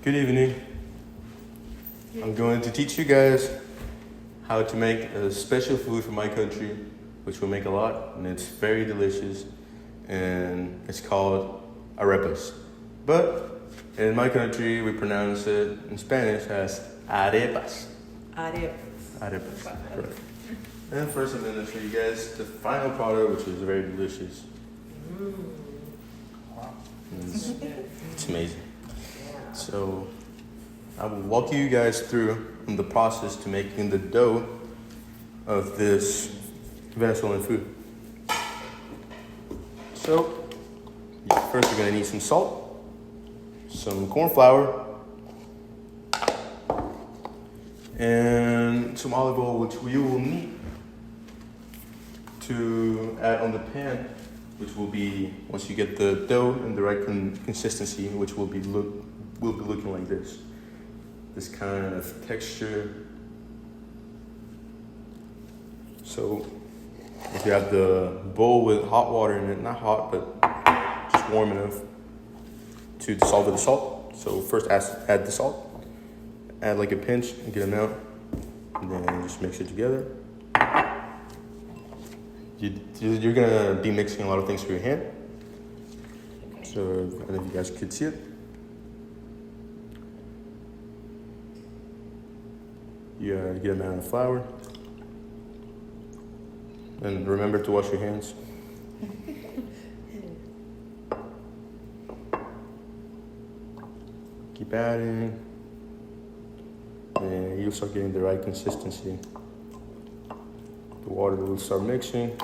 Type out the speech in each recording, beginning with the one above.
Good evening. I'm going to teach you guys how to make a special food from my country, which we make a lot, and it's very delicious, and it's called arepas. But in my country, we pronounce it in Spanish as arepas. Arepas, correct. And first I'm going to show you guys the final product, which is very delicious. It's amazing. So I will walk you guys through the process to making the dough of this Venezuelan food. So first you're going to need some salt, some corn flour, and some olive oil, which you will need to add on the pan, which will be, once you get the dough in the right consistency, which will be looking like this kind of texture. So if you have the bowl with hot water in it, not hot, but just warm enough to dissolve the salt. So first add the salt, add like a pinch and get them out, and then just mix it together. You're gonna be mixing a lot of things with your hand. So I don't know if you guys could see it. You get them out of the flour. And remember to wash your hands. Keep adding. And you'll start getting the right consistency. The water will start mixing.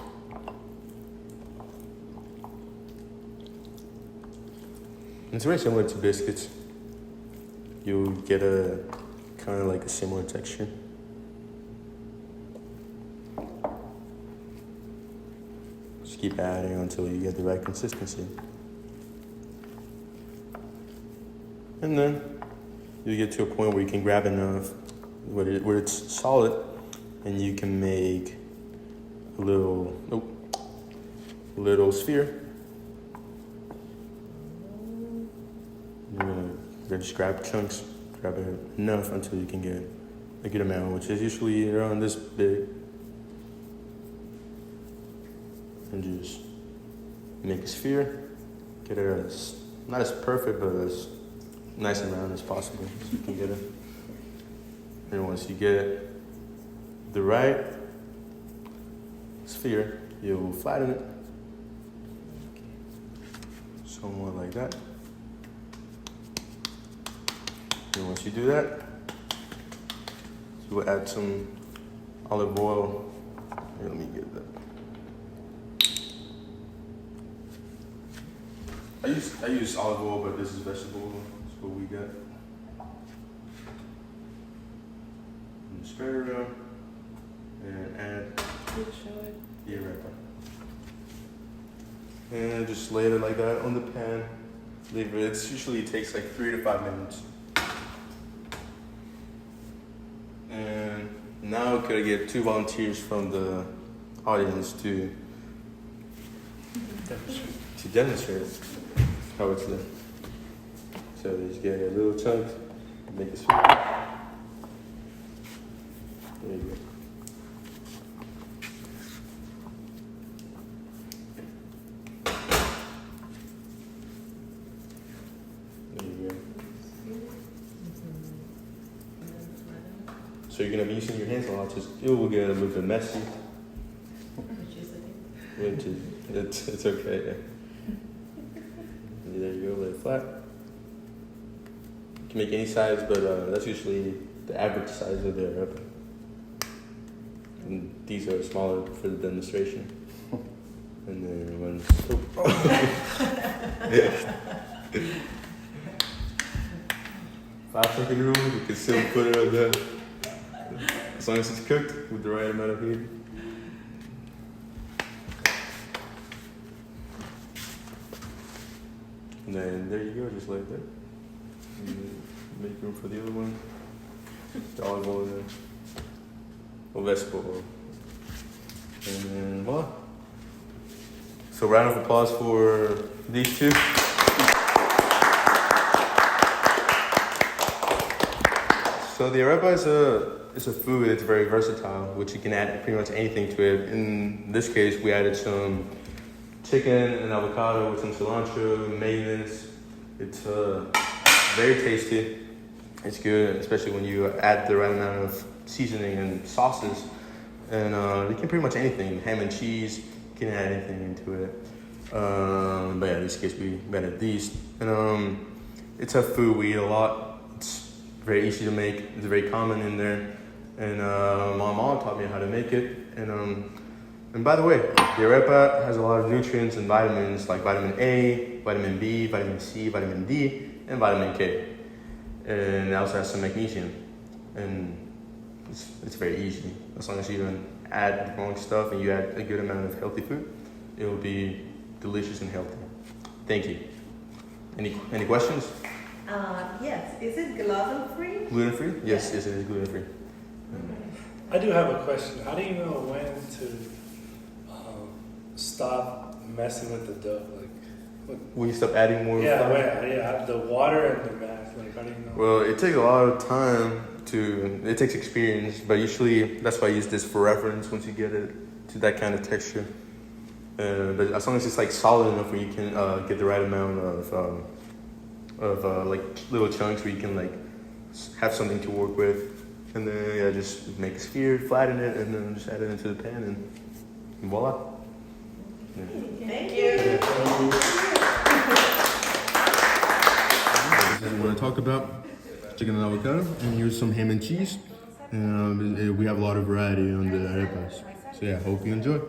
It's very similar to biscuits. You'll get a kind of like a similar texture. Just keep adding until you get the right consistency. And then you get to a point where you can grab enough where it's solid, and you can make a little sphere. You're gonna just grab chunks, grab enough until you can get a good amount, which is usually around this big. And just make a sphere. Get it not as perfect, but as nice and round as possible, so you can get it. And once you get the right sphere, you'll flatten it. Somewhat like that. And once you do that, you will add some olive oil. Here, let me get that. I use olive oil, but this is vegetable oil. That's what we got. And asparagus, and add the arepa. And just lay it like that on the pan. Leave it. It usually takes like 3 to 5 minutes. And now could I get 2 volunteers from the audience to demonstrate how it's done. So just get a little chunk, make it sweet. There you go. There you go. So you're gonna be using your hands a lot, just it will get a little bit messy. It's okay. Yeah. There you go, lay it flat. You can make any size, but that's usually the average size of the arepa. And these are smaller for the demonstration. And then when five-second rule, you can still put it on the, as long as it's cooked with the right amount of heat. And then there you go, just like that. And then make room for the other one. The olive oil there. Or vegetable oil. And then voila. So round of applause for these two. So the arepa is a food that's very versatile, which you can add pretty much anything to it. In this case, we added some chicken and avocado with some cilantro, mayonnaise. It's very tasty. It's good, especially when you add the right amount of seasoning and sauces. And you can pretty much anything. Ham and cheese, you can add anything into it. But yeah, in this case, we added these. And it's a food we eat a lot. It's very easy to make. It's very common in there. And my mom taught me how to make it. And by the way, the arepa has a lot of nutrients and vitamins like vitamin A, vitamin B, vitamin C, vitamin D, and vitamin K. And it also has some magnesium. And it's very easy. As long as you don't add the wrong stuff and you add a good amount of healthy food, it will be delicious and healthy. Thank you. Any questions? Yes. Is it gluten-free? Gluten-free? Yes, it is gluten-free. I do have a question. How do you know when to stop messing with the dough? Like, When you stop adding more yeah, flour? the water and the math. Like, how do you know? Well, it takes a lot of time it takes experience, but usually that's why I use this for reference once you get it to that kind of texture. But as long as it's like solid enough where you can get the right amount of like little chunks where you can like have something to work with, and then just make a sphere, flatten it, and then just add it into the pan, and voila. Yeah. Thank you. This is what I talked about. Chicken and avocado, and here's some ham and cheese. And we have a lot of variety on the arepas. So yeah, hope you enjoy.